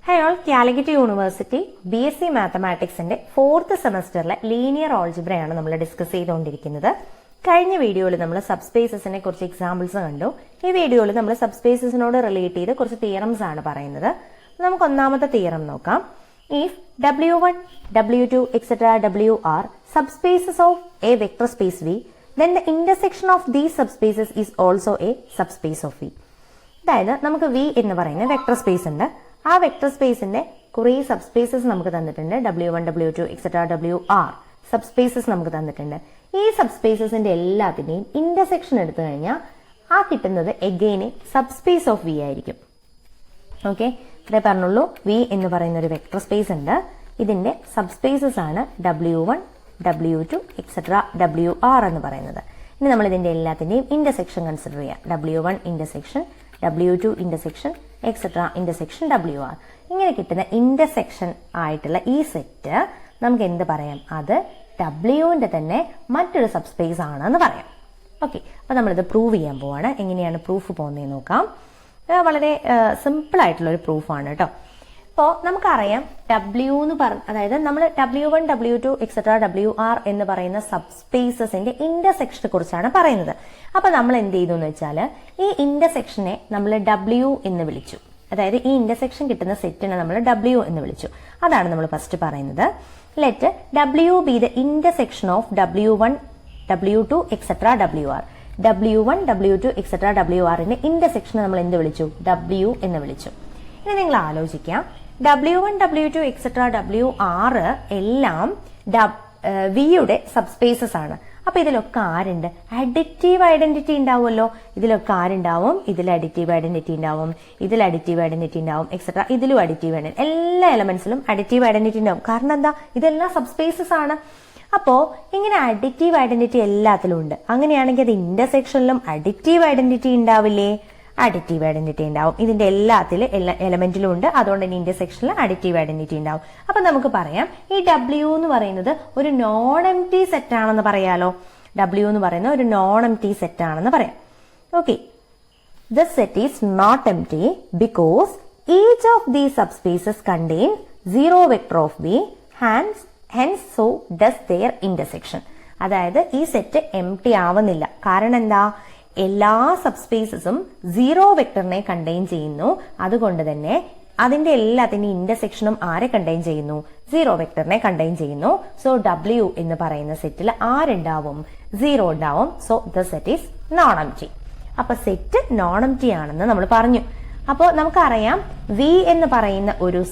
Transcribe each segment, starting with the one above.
High all, Calicut university BSc മാത്തമാറ്റിക്സിന്റെ 4th സെമസ്റ്ററിലെ linear ഓൾജിബ്രയാണ് നമ്മൾ ഡിസ്കസ് ചെയ്തുകൊണ്ടിരിക്കുന്നത്. കഴിഞ്ഞ വീഡിയോയിൽ നമ്മൾ സബ്സ്പേസസിനെ കുറിച്ച് എക്സാമ്പിൾസ് കണ്ടു. ഈ വീഡിയോയിൽ നമ്മൾ സബ്സ്പേസസിനോട് റിലേറ്റ് ചെയ്ത് കുറച്ച് തിയറംസ് ആണ് പറയുന്നത്. നമുക്ക് ഒന്നാമത്തെ തിയറം നോക്കാം. If W1, W2, etc. W are subspaces of a vector space V, then the intersection of these subspaces is also a subspace of V. അതായത് നമുക്ക് V എന്ന് പറയുന്ന വെക്ടർ സ്പേസ് ഉണ്ട്. ആ വെക്ടർ സ്പേസിന്റെ കുറെ സബ്സ്പേസസ് നമുക്ക് തന്നിട്ടുണ്ട്. W1, W2, etc. WR subspaces നമുക്ക് തന്നിട്ടുണ്ട്. ഈ സബ്സ്പേസസിന്റെ എല്ലാത്തിന്റെയും ഇന്റർസെക്ഷൻ എടുത്തു കഴിഞ്ഞാൽ ആ കിട്ടുന്നത് എഗെയിൻ സബ്സ്പേസ് ഓഫ് V ആയിരിക്കും. ഓക്കെ, ഇത്രേ പറഞ്ഞുള്ളൂ. V എന്ന് പറയുന്ന ഒരു വെക്ടർ സ്പേസ് ഉണ്ട്. ഇതിന്റെ സബ്സ്പേസസ് ആണ് W1, W2, etc. WR എന്ന് പറയുന്നത്. ഇനി നമ്മൾ ഇതിന്റെ എല്ലാത്തിന്റെയും ഇന്റർസെക്ഷൻ കൺസിഡർ ചെയ്യാം. W1 intersection, W2 intersection, etcetera intersection WR. ഇങ്ങനെ കിട്ടുന്ന ഇന്റർസെക്ഷൻ ആയിട്ടുള്ള ഈ സെറ്റ് നമുക്ക് എന്ത് പറയാം? അത് Wന്റെ തന്നെ മറ്റൊരു സബ്സ്പേസ് ആണെന്ന് പറയാം. ഓക്കെ, അപ്പൊ നമ്മളിത് പ്രൂവ് ചെയ്യാൻ പോവാണ്. എങ്ങനെയാണ് പ്രൂഫ് പോകുന്നതെന്ന് നോക്കാം. വളരെ സിമ്പിൾ ആയിട്ടുള്ള ഒരു പ്രൂഫാണ് കേട്ടോ. അപ്പോൾ നമുക്കറിയാം അതായത് നമ്മൾ W1, W2, എക്സെട്ര WR എന്ന് പറയുന്ന സബ്സ്പേസസിന്റെ ഇന്റർസെക്ഷനെ കുറിച്ചാണ് പറയുന്നത്. അപ്പൊ നമ്മൾ എന്ത് ചെയ്തു എന്ന് വെച്ചാൽ ഈ ഇന്റർസെക്ഷനെ നമ്മൾ W എന്ന് വിളിച്ചു. അതായത് ഈ ഇന്റർസെക്ഷൻ കിട്ടുന്ന സെറ്റിനെ നമ്മൾ W എന്ന് വിളിച്ചു. അതാണ് നമ്മൾ ഫസ്റ്റ് പറയുന്നത്. Let W be the intersection of W1, W2, etcetera WR. W1, W2, etcetera WRന്റെ ഇന്റർസെക്ഷനെ നമ്മൾ എന്ത് വിളിച്ചു? W എന്ന് വിളിച്ചു. ഇനി നിങ്ങൾ ആലോചിക്കാം, W1, W2, എക്സെട്ര WR എല്ലാം വിയുടെ സബ്സ്പേസസ് ആണ്. അപ്പൊ ഇതിലൊക്കെ ആരുണ്ട്? അഡിറ്റീവ് ഐഡന്റിറ്റി ഉണ്ടാവുമല്ലോ. ഇതിലൊക്കെ ആരുണ്ടാവും? ഇതിൽ അഡിറ്റീവ് ഐഡന്റിറ്റി ഉണ്ടാവും, ഇതിൽ അഡിറ്റീവ് ഐഡന്റിറ്റി ഉണ്ടാവും, എക്സെട്ര ഇതിലും അഡിറ്റീവ് ഐഡന്റിറ്റി. എല്ലാ എലമെന്റ്സിലും അഡിറ്റീവ് ഐഡന്റിറ്റി ഉണ്ടാവും. കാരണം എന്താ? ഇതെല്ലാം സബ്സ്പേസസ് ആണ്. അപ്പോ ഇങ്ങനെ അഡിറ്റീവ് ഐഡന്റിറ്റി എല്ലാത്തിലും ഉണ്ട്. അങ്ങനെയാണെങ്കിൽ അത് ഇന്റർസെക്ഷനിലും അഡിറ്റീവ് ഐഡന്റിറ്റി ഉണ്ടാവില്ലേ? അഡിറ്റീവ് ഐഡന്റിറ്റി ഉണ്ടാവും. ഇതിന്റെ എല്ലാ എലമെന്റിലും ഉണ്ട്. അതുകൊണ്ട് തന്നെ ഇന്റർസെക്ഷനിൽ അഡിറ്റീവ് ഐഡന്റിറ്റി ഉണ്ടാവും. അപ്പൊ നമുക്ക് പറയാം ഈ W എന്ന് പറയുന്നത് ഒരു നോൺ എംപ്റ്റി സെറ്റ് ആണെന്ന് പറയാലോ. W എന്ന് പറയുന്ന ഒരു നോൺ എംപ്റ്റി സെറ്റ് ആണെന്ന് പറയാം. Okay, this set is not empty because each of these subspaces contain zero vector of V, hence so does their intersection. അതായത് ഈ സെറ്റ് എംപ്റ്റി ആവുന്നില്ല. കാരണം എന്താ? എല്ലാ സബ്സ്പേസസും സീറോ വെക്ടറിനെ കണ്ടെയ്ൻ ചെയ്യുന്നു. അതുകൊണ്ട് തന്നെ അതിന്റെ എല്ലാത്തിന്റെയും ഇന്റർസെക്ഷനും ആരെ കണ്ടെയ്ൻ ചെയ്യുന്നു? സീറോ വെക്ടറിനെ കണ്ടെയ്ൻ ചെയ്യുന്നു. സോ W എന്ന് പറയുന്ന സെറ്റിൽ ആരുണ്ടാവും? സീറോ ഉണ്ടാവും. So the set is known empty. അപ്പൊ സെറ്റ് നോൺ എംപ്റ്റി ആണെന്ന് നമ്മൾ പറഞ്ഞു. അപ്പോൾ നമുക്കറിയാം V എന്ന് പറയുന്ന ഒരു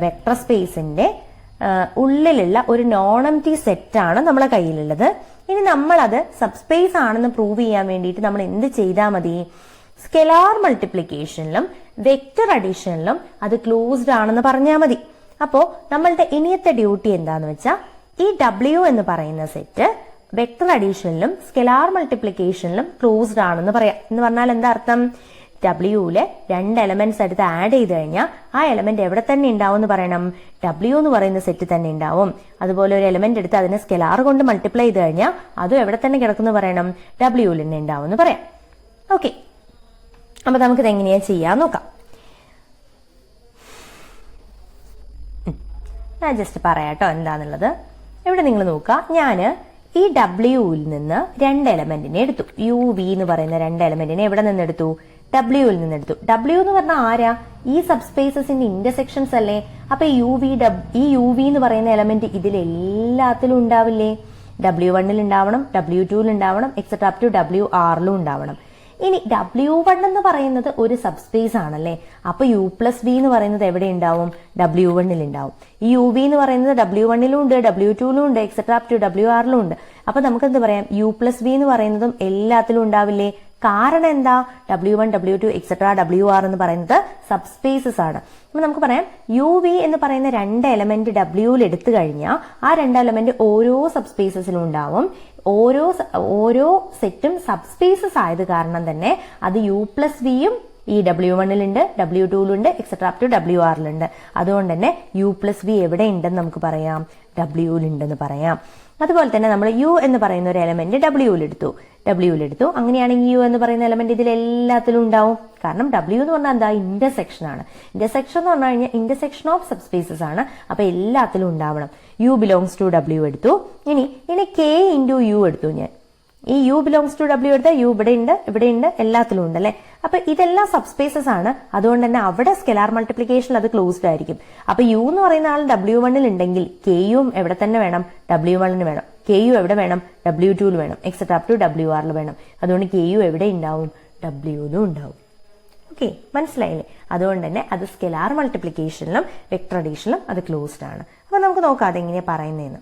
വെക്ടർ സ്പേസിന്റെ ഉള്ളിലുള്ള ഒരു നോൺ എംപ്റ്റി സെറ്റ് ആണ് നമ്മളെ കയ്യിലുള്ളത്. ഇനി നമ്മളത് സബ്സ്പേസ് ആണെന്ന് പ്രൂവ് ചെയ്യാൻ വേണ്ടിയിട്ട് നമ്മൾ എന്ത് ചെയ്താൽ മതി? സ്കെലാർ മൾട്ടിപ്ലിക്കേഷനിലും വെക്ടർ അഡീഷനിലും അത് ക്ലോസ്ഡ് ആണെന്ന് പറഞ്ഞാൽ മതി. അപ്പോ നമ്മളുടെ ഇനിയത്തെ ഡ്യൂട്ടി എന്താന്ന് വെച്ചാൽ ഈ W എന്ന് പറയുന്ന സെറ്റ് വെക്ടർ അഡീഷനിലും സ്കെലാർ മൾട്ടിപ്ലിക്കേഷനിലും ക്ലോസ്ഡ് ആണെന്ന് പറയാം. എന്ന് പറഞ്ഞാൽ എന്താ അർത്ഥം? Wയിലെ രണ്ട് എലമെന്റ്സ് എടുത്ത് ആഡ് ചെയ്ത് കഴിഞ്ഞാൽ ആ എലമെന്റ് എവിടെ തന്നെ ഉണ്ടാവും എന്ന് പറയണം? W എന്ന് പറയുന്ന സെറ്റ് തന്നെ ഉണ്ടാവും. അതുപോലെ ഒരു എലമെന്റ് എടുത്ത് അതിനെ സ്കെലാർ കൊണ്ട് മൾട്ടിപ്ലൈ ചെയ്ത് കഴിഞ്ഞാൽ അതും എവിടെ തന്നെ കിടക്കുന്നു പറയണം? Wയിൽ തന്നെ ഉണ്ടാവും എന്ന് പറയാം. ഓക്കെ, അപ്പൊ നമുക്കിത് എങ്ങനെയാ ചെയ്യാൻ നോക്കാം. ഞാൻ ജസ്റ്റ് പറയാട്ടോ എന്താന്നുള്ളത്. ഇവിടെ നിങ്ങൾ നോക്കുക, ഞാന് ഈ Wയിൽ നിന്ന് രണ്ട് എലമെന്റിനെ എടുത്തു. UV എന്ന് പറയുന്ന രണ്ട് എലമെന്റിനെ എവിടെ നിന്ന് എടുത്തു? Wയിൽ നിന്ന് എടുത്തു. W എന്ന് പറഞ്ഞാൽ ആരാ? ഈ സബ്സ്പേസസിന്റെ ഇന്റർസെക്ഷൻസ് അല്ലേ. അപ്പൊ ഈ UV എന്ന് പറയുന്ന എലമെന്റ് ഇതിൽ എല്ലാത്തിലും ഉണ്ടാവില്ലേ? W1 ഉണ്ടാവണം, W2 ഉണ്ടാവണം, എക്സെട്ര അപ് ടു WR ഉണ്ടാവണം. ഇനി W1 എന്ന് പറയുന്നത് ഒരു സബ്സ്പേസ് ആണല്ലേ. അപ്പൊ U+V എന്ന് പറയുന്നത് എവിടെ ഉണ്ടാവും? W1 ഉണ്ടാവും. ഈ UV എന്ന് പറയുന്നത് W1 ഉണ്ട്, W2 ഉണ്ട്, എക്സെട്ര അപ് ടു WR ഉണ്ട്. അപ്പൊ നമുക്ക് എന്ത് പറയാം? U+V എന്ന് പറയുന്നതും എല്ലാത്തിലും ഉണ്ടാവില്ലേ? കാരണം എന്താ? W1, W2, എക്സെട്ര WR എന്ന് പറയുന്നത് സബ്സ്പേസസ് ആണ്. അപ്പൊ നമുക്ക് പറയാം UV എന്ന് പറയുന്ന രണ്ട് എലമെന്റ് Wയിൽ എടുത്തു കഴിഞ്ഞാൽ ആ രണ്ട് എലമെന്റ് ഓരോ സബ്സ്പേസസിലും ഉണ്ടാവും. ഓരോ സെറ്റും സബ്സ്പേസസ് ആയത് കാരണം തന്നെ അത് U+Vയും ഈ W1 W2 etcetera up to WR അതുകൊണ്ട് തന്നെ U+V എവിടെ ഉണ്ടെന്ന് നമുക്ക് പറയാം? Wയിൽ ഉണ്ടെന്ന് പറയാം. അതുപോലെ തന്നെ നമ്മൾ യു എന്ന് പറയുന്ന ഒരു എലമെന്റ് ഡബ്ല്യൂലെടുത്തു. അങ്ങനെയാണെങ്കിൽ യു എന്ന് പറയുന്ന എലമെന്റ് ഇതിൽ എല്ലാത്തിലും ഉണ്ടാവും. കാരണം ഡബ്ല്യു എന്ന് പറഞ്ഞാൽ എന്താ, ഇന്റർസെക്ഷൻ ആണ്. ഇന്റർസെക്ഷൻ എന്ന് പറഞ്ഞു കഴിഞ്ഞാൽ ഇന്റർസെക്ഷൻ ഓഫ് സബ്സ്പേസസ് ആണ്. അപ്പൊ എല്ലാത്തിലും ഉണ്ടാവണം. യു ബിലോങ്സ് ടു ഡബ്ല്യു എടുത്തു. ഇനി കെ ഇൻറ്റു യു എടുത്തു. ഞാൻ ഈ യു ബിലോങ്സ് ടു ഡബ്ല്യു എടുത്താൽ യു ഇവിടെ ഉണ്ട് എല്ലാത്തിലും ഉണ്ട് അല്ലെ. അപ്പൊ ഇതെല്ലാം സബ്സ്പേസസ് ആണ്. അതുകൊണ്ട് തന്നെ അവിടെ സ്കെലാർ മൾട്ടിപ്ലിക്കേഷൻ അത് ക്ലോസ്ഡ് ആയിരിക്കും. അപ്പൊ യു എന്ന് പറയുന്ന ആൾ W1 ഉണ്ടെങ്കിൽ കെയും എവിടെ തന്നെ വേണം, W1 വേണം. കെയു എവിടെ വേണം, W2 വേണം, എക്സെട്രാ അപ് ടു WR വേണം. അതുകൊണ്ട് കെയു എവിടെ ഉണ്ടാവും, W ഉണ്ടാവും. ഓക്കെ, മനസ്സിലായില്ലേ? അതുകൊണ്ട് തന്നെ അത് സ്കെലാർ മൾട്ടിപ്ലിക്കേഷനിലും വെക്ടർ അഡീഷനിലും അത് ക്ലോസ്ഡ് ആണ്. അപ്പൊ നമുക്ക് നോക്കാം അതെങ്ങനെയാ പറയുന്നതെന്ന്.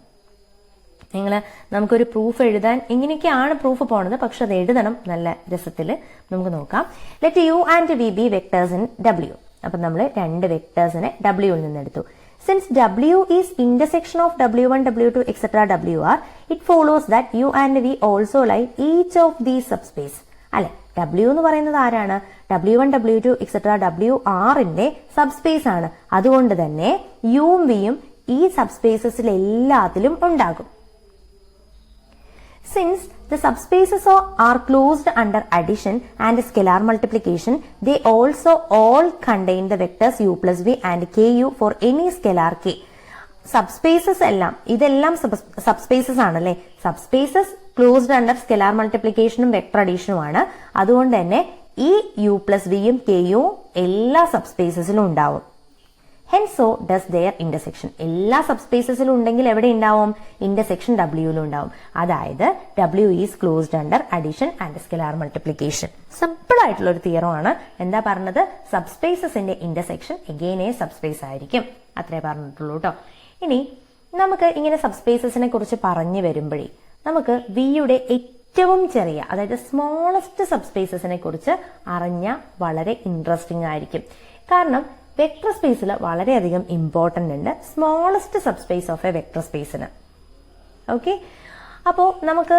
നമുക്കൊരു പ്രൂഫ് എഴുതാൻ ഇങ്ങനെയൊക്കെയാണ് പ്രൂഫ് പോണത്, പക്ഷെ അത് എഴുതണം നല്ല രസത്തിൽ. നമുക്ക് നോക്കാം. Let u and v be vectors in ഡബ്ല്യു. അപ്പൊ നമ്മൾ രണ്ട് വെക്ടേഴ്സിനെ ഡബ്ല്യുവിൽ നിന്ന് എടുത്തു. സിൻസ് ഡബ്ല്യു is intersection of W1, W2, etcetera WR, it follows that u and v also lie each of these subspace. അല്ലെ, ഡബ്ല്യു എന്ന് പറയുന്നത് ആരാണ്, W1, W2, എക്സെട്രാ WRന്റെ സബ്സ്പേസ് ആണ്. അതുകൊണ്ട് തന്നെ യുവും വിയും ഈ സബ്സ്പേസസിൽ എല്ലാത്തിലും ഉണ്ടാകും. Since the subspaces are closed under addition and scalar multiplication, they also all contain the vectors u plus v and ku for any scalar k. Subspaces എല്ലാം ഇതെല്ലാം സബ്സ്പേസസ് ആണല്ലേ. സബ്സ്പേസസ് ക്ലോസ്ഡ് അണ്ടർ സ്കെലാർ മൾട്ടിപ്ലിക്കേഷനും vector അഡീഷനും ആണ്. അതുകൊണ്ട് തന്നെ ഈ u plus v യും k യും എല്ലാ സബ്സ്പേസസിലും ഉണ്ടാവും. Hence so does their intersection. എല്ലാ സബ്സ്പേസസിലും ഉണ്ടെങ്കിൽ എവിടെ ഉണ്ടാവും, ഇന്റർസെക്ഷൻ ഡബ്ല്യൂയിലും ഉണ്ടാവും. അതായത് ഡബ്ല്യു is closed under addition and scalar multiplication. Simple ആയിട്ടുള്ള ഒരു തിയറം ആണ്. എന്താ പറഞ്ഞത്, സബ്സ്പേസസിന്റെ ഇന്റർസെക്ഷൻ എഗെയിൻ എ സബ്സ്പേസ് ആയിരിക്കും. അത്രേ പറഞ്ഞിട്ടുള്ളൂ കേട്ടോ. ഇനി നമുക്ക് ഇങ്ങനെ സബ്സ്പേസസിനെ കുറിച്ച് പറഞ്ഞു വരുമ്പോഴേ നമുക്ക് വിയുടെ ഏറ്റവും ചെറിയ, അതായത് സ്മോളസ്റ്റ് സബ്സ്പേസസിനെ കുറിച്ച് അറിഞ്ഞാൽ വളരെ ഇൻട്രസ്റ്റിംഗ് ആയിരിക്കും. കാരണം വെക്ടർ സ്പേസിൽ വളരെയധികം ഇമ്പോർട്ടന്റ് ഉണ്ട് smallest subspace of a vector സ്പേസിന്. ഓക്കെ, അപ്പോൾ നമുക്ക്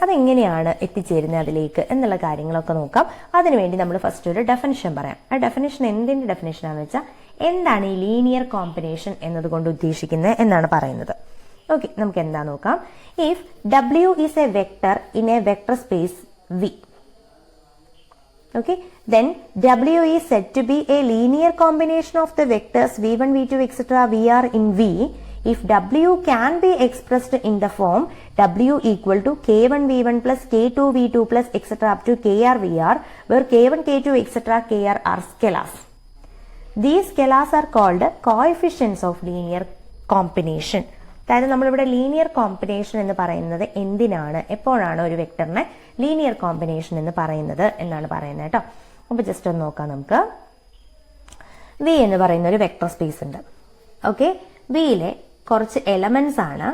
അതെങ്ങനെയാണ് എത്തിച്ചേരുന്നത് അതിലേക്ക് എന്നുള്ള കാര്യങ്ങളൊക്കെ നോക്കാം. അതിനുവേണ്ടി നമ്മൾ ഫസ്റ്റ് ഒരു ഡെഫിനിഷൻ പറയാം. ആ ഡെഫിനിഷൻ എന്തിന്റെ ഡെഫിനിഷൻ ആണെന്ന് വെച്ചാൽ എന്താണ് ഈ ലീനിയർ കോമ്പിനേഷൻ എന്നതുകൊണ്ട് ഉദ്ദേശിക്കുന്നത് എന്നാണ് പറയുന്നത്. ഓക്കെ, നമുക്ക് എന്താ നോക്കാം. If W is A vector in A vector space V, okay, then W is said to be a linear combination of the vectors v1, v2, etc. vr in V if W can be expressed in the form W equal to k1 v1 plus k2 v2 plus etc. up to kr vr, where k1, k2, etc. kr are scalars. These scalars are called coefficients of linear combination. അതായത് നമ്മളിവിടെ linear combination എന്ന് പറയുന്നത് എന്തിനാണ്, എപ്പോഴാണ് ഒരു വെക്ടറിനെ linear combination എന്ന് പറയുന്നത് എന്നാണ് പറയുന്നത് കേട്ടോ. അപ്പൊ ജസ്റ്റ് ഒന്ന് നോക്കാം. നമുക്ക് വി എന്ന് പറയുന്ന ഒരു വെക്ടർ സ്പേസ് ഉണ്ട്. ഓക്കെ, വിയിലെ കുറച്ച് എലമെന്റ്സ് ആണ്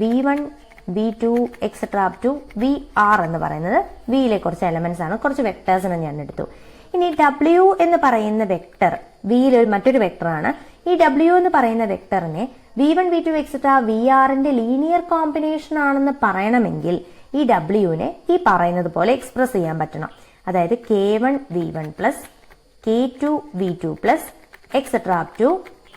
v1, v2, et cetera up to vr എന്ന് പറയുന്നത്. വിയിലെ കുറച്ച് എലമെന്റ്സ് ആണ്, കുറച്ച് വെക്ടേഴ്സിനെ ഞാൻ എടുത്തു. ഇനി W എന്ന് പറയുന്ന വെക്ടർ വിയിലെ മറ്റൊരു വെക്ടറാണ്. ഈ W എന്ന് പറയുന്ന വെക്ടറിനെ v1, v2, എക്സെട്രാ vr-ന്റെ ലീനിയർ കോമ്പിനേഷൻ ആണെന്ന് പറയണമെങ്കിൽ ഈ W-നെ ഈ പറയുന്നത് പോലെ എക്സ്പ്രസ് ചെയ്യാൻ പറ്റണം. അതായത് k1 v1 plus k2 v2 plus etcetera up to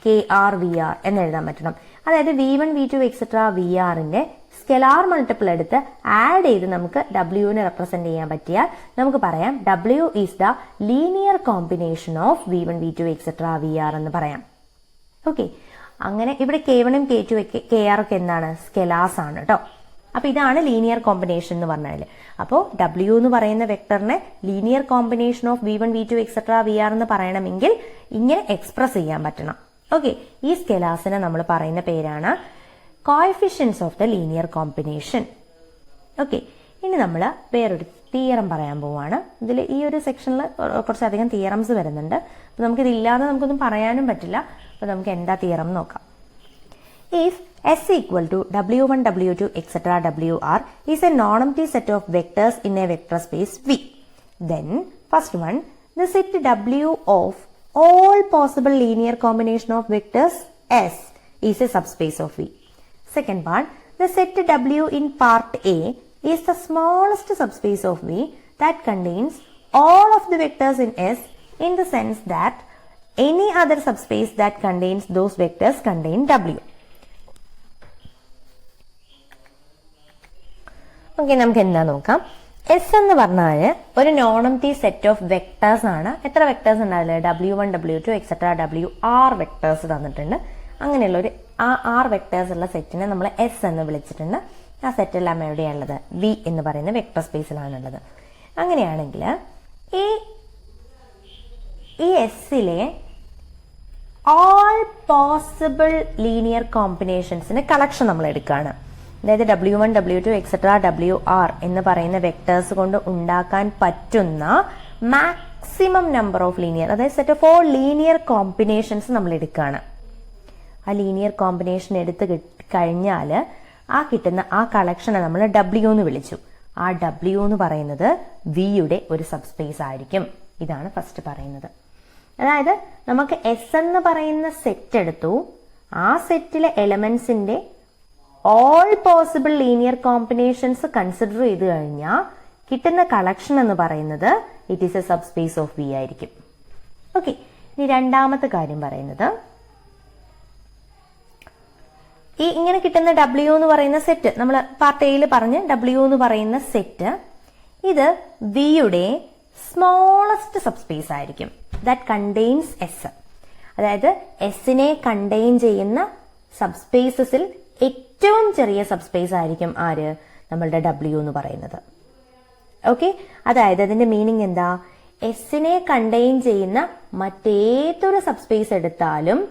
kr vr എന്ന് എഴുതാൻ പറ്റണം. അതായത് v1, v2, എക്സെട്രാ vr-ന്റെ സ്കെലാർ മൾട്ടിപ്പിൾ എടുത്ത് ആഡ് ചെയ്ത് നമുക്ക് W-നെ റെപ്രസെന്റ് ചെയ്യാൻ പറ്റിയാൽ നമുക്ക് പറയാം W is the linear combination of v1, v2, etcetera vr എന്ന് പറയാം. ഓക്കെ, അങ്ങനെ ഇവിടെ k1ഉം k2 kr ഒക്കെ എന്താണ്, സ്കെലാസ് ആണ് കേട്ടോ. അപ്പൊ ഇതാണ് ലീനിയർ കോമ്പിനേഷൻ എന്ന് പറഞ്ഞാൽ. അപ്പോൾ W എന്ന് പറയുന്ന വെക്ടറിനെ linear combination of v1, v2, etcetera vr എന്ന് പറയണമെങ്കിൽ ഇങ്ങനെ എക്സ്പ്രസ് ചെയ്യാൻ പറ്റണം. ഓക്കെ, ഈ സ്കെലാസിനെ നമ്മൾ പറയുന്ന പേരാണ് coefficients of the linear combination. Okay, ഇനി നമ്മൾ വേറൊരു തിയറം പറയാൻ പോവാണ്. ഇതിൽ ഈ ഒരു സെക്ഷനിൽ കുറച്ചധികം തിയറംസ് വരുന്നുണ്ട്. അപ്പൊ നമുക്കിതില്ലാതെ നമുക്കൊന്നും പറയാനും പറ്റില്ല. അപ്പൊ നമുക്ക് എന്താ തിയറം നോക്കാം. If S equal to W1, W2, etc. WR is a non-empty set of vectors in a vector space V, then first one, the set W of all possible linear combination of vectors S is a subspace of V. Second part, the set W in part A is the smallest subspace of V that contains all of the vectors in S in the sense that any other subspace that contains those vectors contain W. Okay, നമുക്ക് എന്താ നോക്കാം. S എന്ന് പറഞ്ഞാൽ ഒരു non empty set of vectors ആണ്. എത്ര vectors ഉണ്ടാവില്ലേ? W1 W2 etcetera WR vectors തന്നിട്ടുണ്ട്. അങ്ങനെയുള്ള ഒരു R വെക്ടേഴ്സ് ഉള്ള സെറ്റിനെ നമ്മൾ എസ് എന്ന് വിളിച്ചിട്ടുണ്ട്. ആ സെറ്റ് എല്ലാം എവിടെയാണുള്ളത്? വി എന്ന് പറയുന്ന വെക്ടർ സ്പേസിലാണുള്ളത്. അങ്ങനെയാണെങ്കിൽ ഈ എസ്സിലെ ഓൾ പോസിബിൾ ലീനിയർ കോമ്പിനേഷൻസിന്റെ കളക്ഷൻ നമ്മൾ എടുക്കുകയാണ്. അതായത് W1 W2 എക്സെട്ര WR എന്ന് പറയുന്ന വെക്ടേഴ്സ് കൊണ്ട് ഉണ്ടാക്കാൻ പറ്റുന്ന മാക്സിമം നമ്പർ ഓഫ് ലീനിയർ, അതായത് set of all linear combinations നമ്മൾ എടുക്കുകയാണ്. ആ ലീനിയർ കോമ്പിനേഷൻ എടുത്ത് കഴിഞ്ഞാൽ ആ കിട്ടുന്ന ആ കളക്ഷനെ നമ്മൾ W എന്ന് വിളിച്ചു. ആ W എന്ന് പറയുന്നത് വിയുടെ ഒരു സബ്സ്പേസ് ആയിരിക്കും. ഇതാണ് ഫസ്റ്റ് പറയുന്നത്. അതായത് നമുക്ക് എസ് എന്ന് പറയുന്ന സെറ്റ് എടുത്തു. ആ സെറ്റിലെ എലമെന്റ്സിന്റെ all possible linear combinations consider ചെയ്ത് കഴിഞ്ഞാൽ കിട്ടുന്ന കളക്ഷൻ എന്ന് പറയുന്നത് it is a subspace of V ആയിരിക്കും. ഓക്കെ, ഇനി രണ്ടാമത്തെ കാര്യം പറയുന്നത് ഈ ഇങ്ങനെ കിട്ടുന്ന W എന്ന് പറയുന്ന സെറ്റ്, നമ്മൾ പാർട്ട് എയിൽ പറഞ്ഞ് W എന്ന് പറയുന്ന സെറ്റ്, ഇത് വിയുടെ സ്മോളസ്റ്റ് സബ്സ്പേസ് ആയിരിക്കും. That contains S. അതായത് എസിനെ കണ്ടെയ്ൻ ചെയ്യുന്ന സബ്സ്പേസസിൽ ഏറ്റവും ചെറിയ സബ്സ്പേസ് ആയിരിക്കും ആര്? നമ്മളുടെ W എന്ന് പറയുന്നത്. ഓക്കെ, അതായത് അതിന്റെ മീനിങ് എന്താ? എസിനെ കണ്ടെയ്ൻ ചെയ്യുന്ന മറ്റേതൊരു സബ്സ്പേസ് എടുത്താലും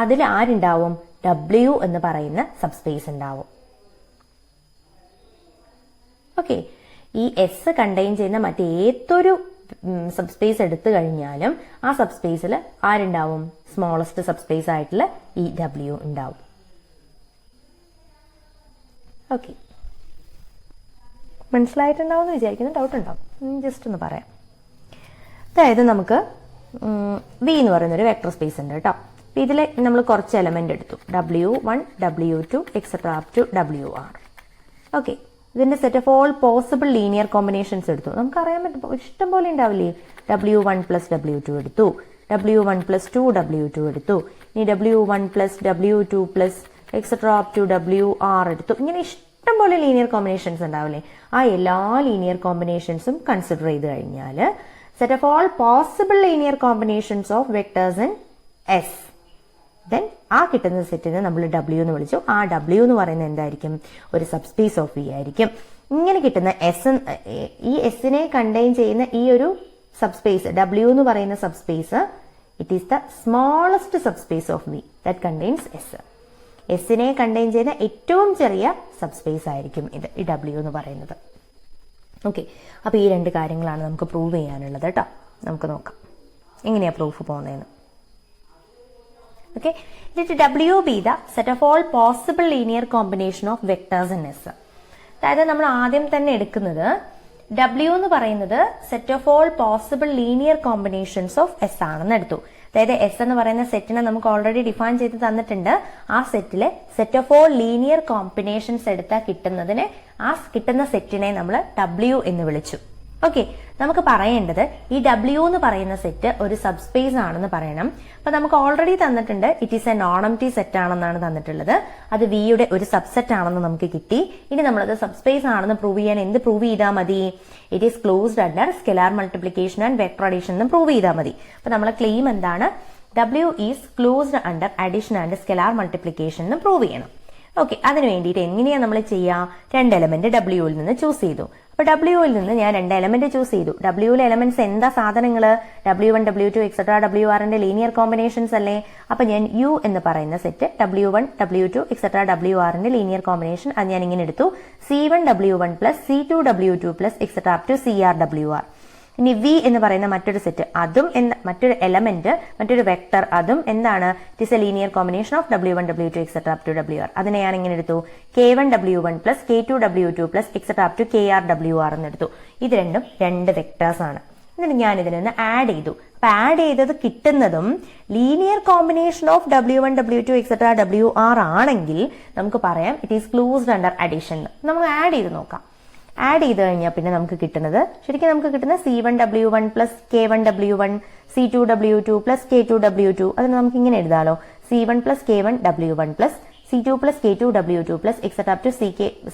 അതിൽ ആരുണ്ടാവും? W എന്ന് പറയുന്ന സബ്സ്പേസ് ഉണ്ടാവും. ഓക്കെ, ഈ എസ് കണ്ടെയ്ൻ ചെയ്യുന്ന മറ്റേതൊരു സബ്സ്പേസ് എടുത്തു കഴിഞ്ഞാലും ആ സബ്സ്പേസിൽ ആരുണ്ടാവും? സ്മോളസ്റ്റ് സബ്സ്പേസ് ആയിട്ടുള്ള ഈ W ഉണ്ടാവും. ഓക്കെ, മനസ്സിലായിട്ടുണ്ടാവും എന്ന് വിചാരിക്കുന്നു. ഡൗട്ട് ഉണ്ടാവും, ജസ്റ്റ് ഒന്ന് പറയാം. അതായത് നമുക്ക് വി എന്ന് പറയുന്ന ഒരു വെക്ടർ സ്പേസ് ഉണ്ട് കേട്ടോ. ഇതിൽ നമ്മൾ കുറച്ച് എലമെന്റ് എടുത്തു, W1 W2 etcetera up to WR. Okay, ഇതിന്റെ set of all possible linear combinations എടുത്തു. നമുക്കറിയാൻ പറ്റും, ഇഷ്ടം പോലെ ഉണ്ടാവില്ലേ? W1 പ്ലസ് W2 എടുത്തു, W1 പ്ലസ് 2 W2 എടുത്തു, ഇനി W1 plus W2 plus etcetera up to WR എടുത്തു. ഇങ്ങനെ ഇഷ്ടം പോലെ ലീനിയർ കോമ്പിനേഷൻസ് ഉണ്ടാവില്ലേ? ആ എല്ലാ ലീനിയർ കോമ്പിനേഷൻസും കൺസിഡർ ചെയ്ത് കഴിഞ്ഞാൽ set of all possible linear combinations of vectors in S, then ആ കിട്ടുന്ന സെറ്റിനെ നമ്മൾ W എന്ന് വിളിച്ചു. ആ W എന്ന് പറയുന്നത് എന്തായിരിക്കും? ഒരു സബ്സ്പേസ് ഓഫ് വി ആയിരിക്കും. ഇങ്ങനെ കിട്ടുന്ന ഈ എസിനെ കണ്ടെയ്ൻ ചെയ്യുന്ന ഈ ഒരു സബ്സ്പേസ് W എന്ന് പറയുന്ന subspace it is the smallest subspace of v that contains s. എസിനെ കണ്ടെയ്ൻ ചെയ്യുന്ന ഏറ്റവും ചെറിയ സബ്സ്പേസ് ആയിരിക്കും ഇത്, ഈ W എന്ന് പറയുന്നത്. ഓക്കെ, അപ്പൊ ഈ രണ്ട് കാര്യങ്ങളാണ് നമുക്ക് പ്രൂവ് ചെയ്യാനുള്ളത് കേട്ടോ. നമുക്ക് നോക്കാം എങ്ങനെയാ പ്രൂഫ് പോകുന്നതെന്ന്. Okay, let W be the set of all possible linear combination of vectors in S. അതായത് നമ്മൾ ആദ്യം തന്നെ എടുക്കുന്നത് W എന്ന് പറയുന്നത് set of all possible linear combinations of S ആണെന്ന് എടുത്തു. അതായത് എസ് എന്ന് പറയുന്ന സെറ്റിനെ നമുക്ക് ഓൾറെഡി ഡിഫൈൻ ചെയ്ത് തന്നിട്ടുണ്ട്. ആ സെറ്റിലെ set of all linear combinations എടുത്താൽ കിട്ടുന്നതിനെ, ആ കിട്ടുന്ന സെറ്റിനെ നമ്മൾ W എന്ന് വിളിച്ചു. ഓക്കെ, നമുക്ക് പറയേണ്ടത് ഈ W എന്ന് പറയുന്ന സെറ്റ് ഒരു സബ്സ്പേസ് ആണെന്ന് പറയണം. അപ്പൊ നമുക്ക് ഓൾറെഡി തന്നിട്ടുണ്ട് it is A non empty set ആണെന്നാണ് തന്നിട്ടുള്ളത്. അത് വിയുടെ ഒരു സബ്സെറ്റ് ആണെന്ന് നമുക്ക് കിട്ടി. ഇനി നമ്മളത് സബ്സ്പേസ് ആണെന്ന് പ്രൂവ് ചെയ്യാൻ എന്ത് പ്രൂവ് ചെയ്താൽ മതി? It is closed under scalar multiplication and vector addition എന്ന് പ്രൂവ് ചെയ്താൽ മതി. അപ്പൊ നമ്മളെ ക്ലെയിം എന്താണ്? W is closed under addition and scalar multiplication എന്ന് പ്രൂവ് ചെയ്യണം. ഓക്കെ, അതിന് വേണ്ടിയിട്ട് എങ്ങനെയാ നമ്മൾ ചെയ്യുക? രണ്ട് എലമെന്റ് W ൽ നിന്ന് ചൂസ് ചെയ്തു. അപ്പൊ W ൽ നിന്ന് ഞാൻ രണ്ട് എലമെന്റ് ചൂസ് ചെയ്തു. W ലെ എലമെന്റ്സ് എന്താ സാധനങ്ങള്? W1 W2 എക്സെട്ര WRന്റെ ലീനിയർ കോമ്പിനേഷൻസ് അല്ലേ? അപ്പൊ ഞാൻ U എന്ന് പറയുന്ന സെറ്റ് W1 W2 എക്സെട്ര WRന്റെ ലീനിയർ കോമ്പിനേഷൻ അത് ഞാൻ ഇങ്ങനെ എടുത്തു. C1 W1 plus C2 W2 plus etcetera up to CR WR. ഇനി വി എന്ന് പറയുന്ന മറ്റൊരു സെറ്റ്, അതും മറ്റൊരു എലമെന്റ്, മറ്റൊരു വെക്ടർ, അതും എന്താണ്? It is a linear combination of W1 W2 etcetera up to WR. അതിനെ ഞാൻ ഇങ്ങനെ എടുത്തു, K1 W1 plus K2 W2 plus etcetera up to KR WR എന്ന് എടുത്തു. ഇത് രണ്ടും രണ്ട് വെക്ടേഴ്സ് ആണ്. എന്നിട്ട് ഞാൻ ഇതിനൊന്ന് ആഡ് ചെയ്തു. അപ്പൊ ആഡ് ചെയ്തത് കിട്ടുന്നതും linear combination of W1 W2 etcetera WR ആണെങ്കിൽ നമുക്ക് പറയാം it is closed under addition. നമുക്ക് ആഡ് ചെയ്ത് നോക്കാം. ആഡ് ചെയ്ത് കഴിഞ്ഞാൽ പിന്നെ നമുക്ക് കിട്ടുന്നത്, ശരിക്കും നമുക്ക് കിട്ടുന്ന C1 W1 plus K1 W1 C2 W2 plus K2 W2. അതിന് നമുക്ക് ഇങ്ങനെ എഴുതാലോ, C1 plus K1 W1 plus C2 plus K2 W2 plus etc. up to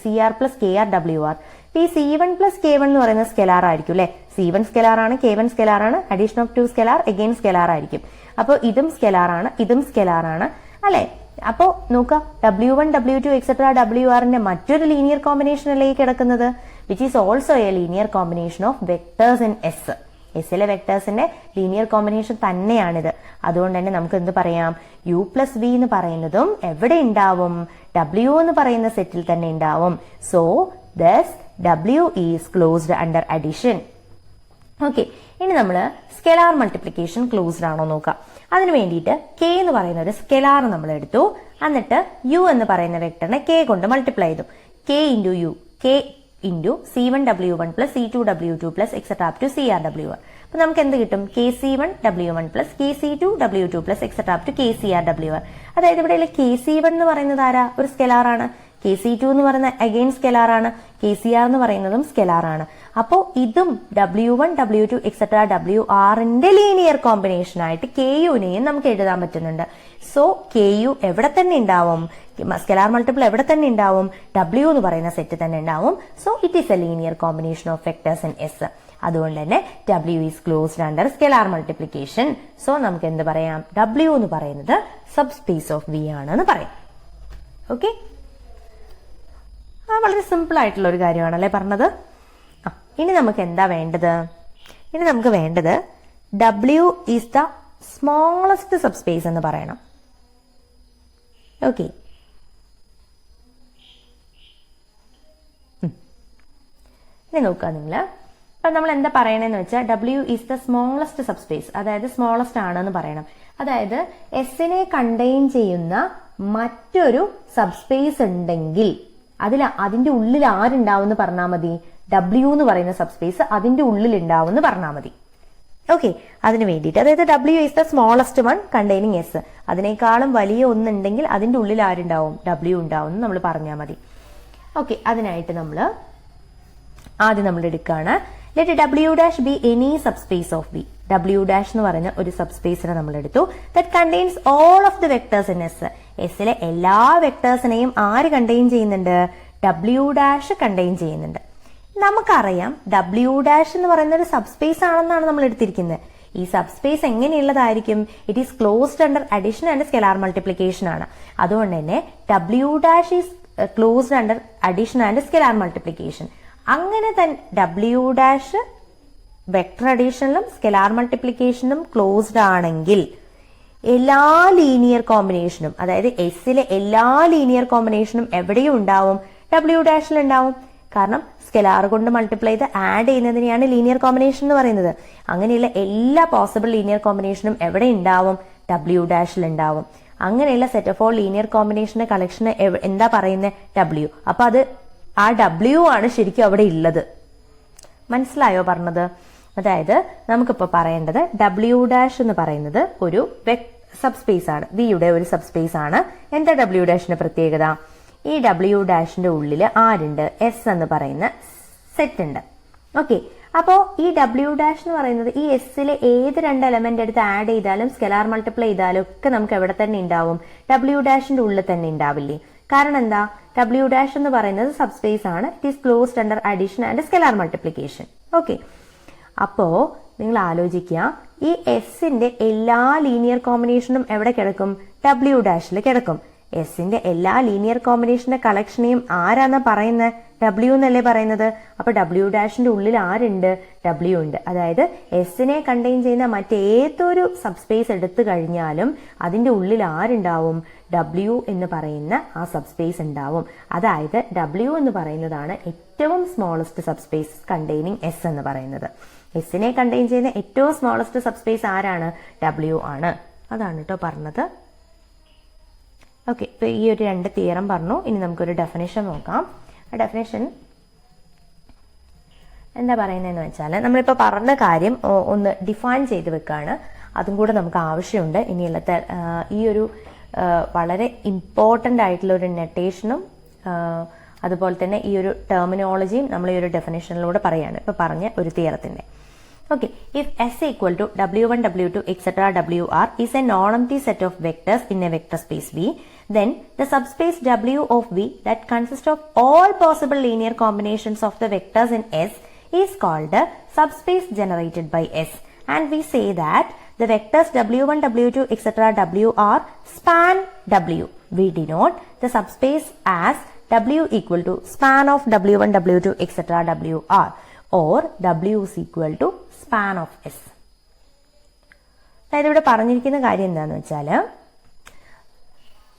CR plus KR WR. ഈ C1 plus K1 എന്ന് പറയുന്ന സ്കെലാർ ആയിരിക്കും അല്ലെ. C1 scalar ആണ്, K1 scalar ആണ്, addition of 2 scalar again scalar ആയിരിക്കും. അപ്പോൾ ഇതും സ്കെലാർ ആണ്, ഇതും സ്കെലാർ ആണ് അല്ലെ. അപ്പോ നോക്കുക, W1 W2 എക്സെട്ര WRന്റെ മറ്റൊരു ലീനിയർ കോമ്പിനേഷൻ അല്ലേ കിടക്കുന്നത്, which is also A linear combination of vectors in S. എസിലെ വെക്ടേഴ്സിന്റെ ലീനിയർ കോമ്പിനേഷൻ തന്നെയാണിത്. അതുകൊണ്ട് തന്നെ നമുക്ക് എന്ത് പറയാം, U plus V എന്ന് പറയുന്നതും എവിടെ ഉണ്ടാവും, W എന്ന് പറയുന്ന സെറ്റിൽ തന്നെ ഉണ്ടാവും. So thus W is closed under addition. Okay, ഇനി നമ്മൾ സ്കെലാർ മൾട്ടിപ്ലിക്കേഷൻ ക്ലോസ്ഡ് ആണോ നോക്കാം. അതിന് വേണ്ടിയിട്ട് K എന്ന് പറയുന്ന ഒരു സ്കെലാർ നമ്മൾ എടുത്തു, എന്നിട്ട് U എന്ന് പറയുന്ന വെക്ടറിനെ K കൊണ്ട് മൾട്ടിപ്ലൈ ചെയ്തു. K into U, K into C1 W1 plus C2 W2 plus etcetera up to CR WR. അപ്പൊ നമുക്ക് എന്ത് കിട്ടും, KC1 W1 plus KC2 W2 plus etcetera up to KCR WR. അതായത് ഇവിടെ KC1 എന്ന് പറയുന്നത് ആരാ, ഒരു സ്കെലാർ ആണ്. KC2 എന്ന് പറയുന്ന അഗെയിൻ സ്കെലാർ ആണ്. KCR എന്ന് പറയുന്നതും സ്കെലാർ ആണ്. അപ്പോ ഇതും W1 W2 എക്സെട്ര WRന്റെ ലീനിയർ കോമ്പിനേഷൻ ആയിട്ട് KUനെയും നമുക്ക് എഴുതാൻ പറ്റുന്നുണ്ട്. സോ KU എവിടെ തന്നെ ഉണ്ടാവും, സ്കെലാർ മൾട്ടിപ്പിൾ എവിടെ തന്നെ ഉണ്ടാവും, W എന്ന് പറയുന്ന സെറ്റ് തന്നെ ഉണ്ടാവും. So it is A linear combination of vectors in S. അതുകൊണ്ട് തന്നെ W is closed under scalar multiplication. So നമുക്ക് എന്ത് പറയാം, W എന്ന് പറയുന്നത് സബ് സ്പേസ് ഓഫ് V ആണെന്ന് പറയാം. ഓക്കെ, വളരെ സിമ്പിൾ ആയിട്ടുള്ള ഒരു കാര്യമാണല്ലേ പറഞ്ഞത്. ഇനി നമുക്ക് എന്താ വേണ്ടത്, ഇനി നമുക്ക് വേണ്ടത് W is the smallest sub space എന്ന് പറയണം. ഓക്കെ, ഇനി നോക്കുക നിങ്ങൾ. അപ്പൊ നമ്മൾ എന്താ പറയണെന്ന് വെച്ചാൽ W is the smallest sub space, അതായത് സ്മോളസ്റ്റ് ആണെന്ന് പറയണം. അതായത് എസിനെ കണ്ടെയ്ൻ ചെയ്യുന്ന മറ്റൊരു സബ് സ്പേസ് ഉണ്ടെങ്കിൽ അതിന്റെ ഉള്ളിൽ ആരുണ്ടാവും പറഞ്ഞാൽ മതി, W എന്ന് പറയുന്ന സബ് സ്പേസ് അതിന്റെ ഉള്ളിൽ ഉണ്ടാവും പറഞ്ഞാൽ മതി. ഓക്കെ, അതിന് വേണ്ടിയിട്ട് അതായത് W is the smallest one containing S, അതിനേക്കാളും വലിയ ഒന്നുണ്ടെങ്കിൽ അതിന്റെ ഉള്ളിൽ ആരുണ്ടാവും, W ഉണ്ടാവും നമ്മൾ പറഞ്ഞാൽ മതി. ഓക്കെ, അതിനായിട്ട് നമ്മൾ ആദ്യം നമ്മൾ എടുക്കുകയാണ്, let W dash B any sub space of B. W dash എന്ന് പറഞ്ഞ ഒരു സബ് സ്പേസിനെ നമ്മൾ എടുത്തു. That contains all of the vectors in S. എസിലെ എല്ലാ വെക്ടേഴ്സിനെയും ആര് കണ്ടെയ്ൻ ചെയ്യുന്നുണ്ട്, W ഡാഷ് കണ്ടെയ്ൻ ചെയ്യുന്നുണ്ട്. നമുക്കറിയാം W ഡാഷ് എന്ന് പറയുന്ന ഒരു സബ് സ്പേസ് ആണെന്നാണ് നമ്മൾ എടുത്തിരിക്കുന്നത്. ഈ സബ് സ്പേസ് എങ്ങനെയുള്ളതായിരിക്കും, it is closed under addition and scalar multiplication ആണ്. അതുകൊണ്ട് തന്നെ W dash is closed under addition and scalar multiplication. അങ്ങനെ തന്നെ W ഡാഷ് വെക്ടർ അഡീഷനിലും സ്കെലാർ മൾട്ടിപ്ലിക്കേഷനും ക്ലോസ്ഡ് ആണെങ്കിൽ എല്ലാ ലീനിയർ കോമ്പിനേഷനും, അതായത് എസിലെ എല്ലാ ലീനിയർ കോമ്പിനേഷനും എവിടെയും ഉണ്ടാവും, W ഡാഷിൽ ഉണ്ടാവും. കാരണം സ്കെലാർ കൊണ്ട് മൾട്ടിപ്ലൈ ചെയ്ത് ആഡ് ചെയ്യുന്നതിനെയാണ് ലീനിയർ കോമ്പിനേഷൻ എന്ന് പറയുന്നത്. അങ്ങനെയുള്ള എല്ലാ പോസിബിൾ ലീനിയർ കോമ്പിനേഷനും എവിടെ ഉണ്ടാവും, W ഡാഷിൽ ഉണ്ടാവും. അങ്ങനെയുള്ള സെറ്റ് ഓഫ് ഓൾ ലീനിയർ കോമ്പിനേഷന്റെ കളക്ഷന് എന്താ പറയുന്നത്, W. അപ്പൊ അത് ആ W ആണ് ശരിക്കും അവിടെ ഉള്ളത്. മനസ്സിലായോ പറഞ്ഞത്? അതായത് നമുക്കിപ്പോ പറയേണ്ടത് W ഡാഷ് എന്ന് പറയുന്നത് ഒരു സബ് സ്പേസ് ആണ്, വിയുടെ ഒരു സബ് സ്പേസ് ആണ്. എന്താ W ഡാഷിന്റെ പ്രത്യേകത, ഈ W ഡാഷിന്റെ ഉള്ളിൽ ആരുണ്ട്, എസ് എന്ന് പറയുന്ന സെറ്റ് ഉണ്ട്. ഓക്കെ, അപ്പോ ഈ W ഡാഷ് എന്ന് പറയുന്നത് ഈ എസിലെ ഏത് രണ്ട് എലമെന്റ് എടുത്ത് ആഡ് ചെയ്താലും സ്കെലാർ മൾട്ടിപ്ലൈ ചെയ്താലും ഒക്കെ നമുക്ക് എവിടെ തന്നെ ഉണ്ടാവും, W ഡാഷിന്റെ ഉള്ളിൽ തന്നെ ഉണ്ടാവില്ലേ. കാരണം എന്താ, W ഡാഷ് എന്ന് പറയുന്നത് സബ് സ്പേസ് ആണ്, it is closed under addition and scalar multiplication. Okay, അപ്പോ നിങ്ങൾ ആലോചിക്കുക, ഈ എസിന്റെ എല്ലാ ലീനിയർ കോമ്പിനേഷനും എവിടെ കിടക്കും, W ഡാഷിൽ കിടക്കും. എസിന്റെ എല്ലാ ലീനിയർ കോമ്പിനേഷന്റെ കളക്ഷനെയും ആരാന്നാ പറയുന്നത്, W എന്നല്ലേ പറയുന്നത്. അപ്പൊ W ഡാഷിന്റെ ഉള്ളിൽ ആരുണ്ട്, W ഉണ്ട്. അതായത് എസിനെ കണ്ടെയ്ൻ ചെയ്യുന്ന മറ്റേതൊരു സബ് സ്പേസ് എടുത്തു കഴിഞ്ഞാലും അതിന്റെ ഉള്ളിൽ ആരുണ്ടാവും, W എന്ന് പറയുന്ന ആ സബ് സ്പേസ് ഉണ്ടാവും. അതായത് W എന്ന് പറയുന്നതാണ് ഏറ്റവും smallest sub space containing S എന്ന് പറയുന്നത്. എസിനെ കണ്ടെയ്ൻ ചെയ്യുന്ന ഏറ്റവും സ്മോളസ്റ്റ് സബ് സ്പേസ് ആരാണ്, W ആണ്. അതാണ് കേട്ടോ പറഞ്ഞത്. ഓക്കെ, ഇപ്പൊ ഈ ഒരു രണ്ട് തിയറം പറഞ്ഞു. ഇനി നമുക്കൊരു ഡെഫിനേഷൻ നോക്കാം. ആ ഡെഫിനേഷൻ എന്താ പറയുന്നതെന്ന് വെച്ചാൽ, നമ്മളിപ്പോൾ പറഞ്ഞ കാര്യം ഒന്ന് ഡിഫൈൻ ചെയ്ത് വെക്കാണ്. അതും കൂടെ നമുക്ക് ആവശ്യമുണ്ട്. ഇനിയുള്ള ഈ ഒരു വളരെ ഇമ്പോർട്ടൻ്റ് ആയിട്ടുള്ള ഒരു നെറ്റേഷനും അതുപോലെ തന്നെ ഈ ഒരു ടെർമിനോളജിയും നമ്മൾ ഈ ഒരു ഡെഫിനേഷനിലൂടെ പറയാണ്, ഇപ്പൊ പറഞ്ഞ ഒരു തിയറത്തിന്റെ. Okay, if S equal to W1, W2, etc. WR is a non-empty set of vectors in a vector space V, then the subspace W of V that consists of all possible linear combinations of the vectors in S is called the subspace generated by S. And we say that the vectors W1, W2, etc. WR span W. We denote the subspace as W equal to span of W1, W2, etc. WR, or W is equal to span of S. അതായത് ഇവിടെ പറഞ്ഞിരിക്കുന്ന കാര്യം എന്താണെന്ന് വെച്ചാൽ,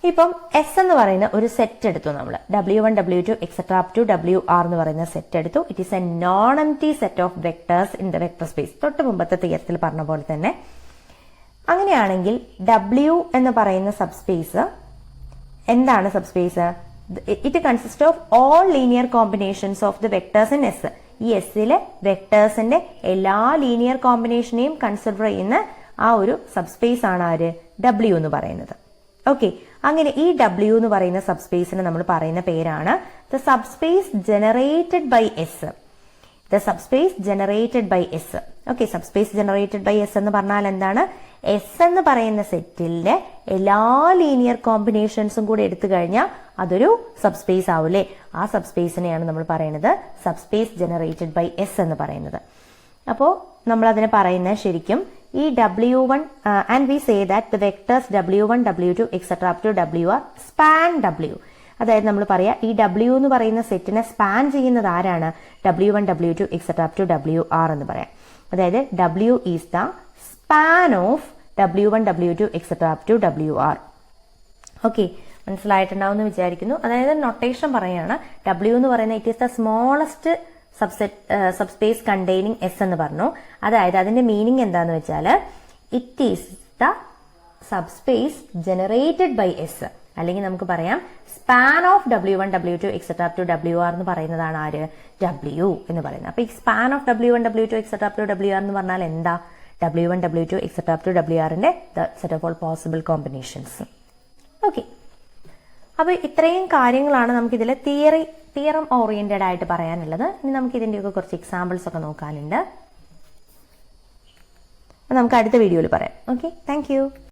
ഇപ്പം S എന്ന് പറയുന്ന ഒരു സെറ്റ് എടുത്തു നമ്മൾ, W1, W2, etc. up to WR എന്ന് പറയുന്ന സെറ്റ് എടുത്തു. It is A non empty set of vectors in the vector space. തൊട്ട് മുമ്പത്തെ തിയറത്തിൽ പറഞ്ഞ പോലെ തന്നെ. അങ്ങനെയാണെങ്കിൽ W എന്ന് പറയുന്ന സബ്സ്പേസ് എന്താണ്? Subspace it consist of all linear combinations of the vectors in S. ഈ എസ്സിലെ വെക്ടേഴ്സിന്റെ എല്ലാ ലീനിയർ കോമ്പിനേഷനെയും കൺസിഡർ ചെയ്യുന്ന ആ ഒരു സബ്സ്പേസ് ആണ് ആര്? W എന്ന് പറയുന്നത്. ഓക്കെ, അങ്ങനെ ഈ W എന്ന് പറയുന്ന സബ്സ്പേസിന് നമ്മൾ പറയുന്ന പേരാണ് the subspace generated by S. The subspace generated by S. Okay, subspace generated by S എന്ന് പറഞ്ഞാൽ എന്താണ്? എസ് എന്ന് പറയുന്ന സെറ്റിലെ എല്ലാ ലീനിയർ കോമ്പിനേഷൻസും കൂടി എടുത്തു കഴിഞ്ഞാൽ അതൊരു സബ്സ്പേസ് ആവൂലേ? ആ സബ്സ്പേസിനെയാണ് നമ്മൾ പറയുന്നത് സബ്സ്പേസ് ജനറേറ്റഡ് ബൈ എസ് എന്ന് പറയുന്നത്. അപ്പോൾ നമ്മൾ അതിനെ പറയുന്നത് ശരിക്കും ഈ W1 and we say that the vectors W1, W2, etc. up to WR span W. അതായത് നമ്മൾ പറയാം ഈ W എന്ന് പറയുന്ന സെറ്റിനെ സ്പാൻ ചെയ്യുന്നത് ആരാണ്? W1, W2, etc. up to WR എന്ന് പറയാം. അതായത് W is the span of W1, W2, etc. up to WR. Okay, മനസ്സിലായിട്ടുണ്ടാവും എന്ന് വിചാരിക്കുന്നു. അതായത് നൊട്ടേഷൻ പറയാണ്, W എന്ന് പറയുന്നത് it is the smallest subspace containing S എന്ന് പറഞ്ഞു. അതായത് അതിന്റെ മീനിങ് എന്താന്ന് വെച്ചാൽ it is the subspace generated by S. അല്ലെങ്കിൽ നമുക്ക് പറയാം span of W1, W2, etc. up to WR എന്ന് പറയുന്നതാണ് ആര്? W എന്ന് പറയുന്നത്. അപ്പൊ ഈ span of W1, W2, etc. up to WR എന്ന് പറഞ്ഞാൽ എന്താ? W1, W2, etc. up to WRന്റെ set of all possible combinations. Okay, അപ്പൊ ഇത്രയും കാര്യങ്ങളാണ് നമുക്ക് ഇതിലെ തിയറം ഓറിയന്റഡ് ആയിട്ട് പറയാനുള്ളത്. ഇനി നമുക്ക് ഇതിന്റെയൊക്കെ കുറച്ച് എക്സാമ്പിൾസ് ഒക്കെ നോക്കാനുണ്ട്. നമുക്ക് അടുത്ത വീഡിയോയിൽ പറയാം. Okay, thank you.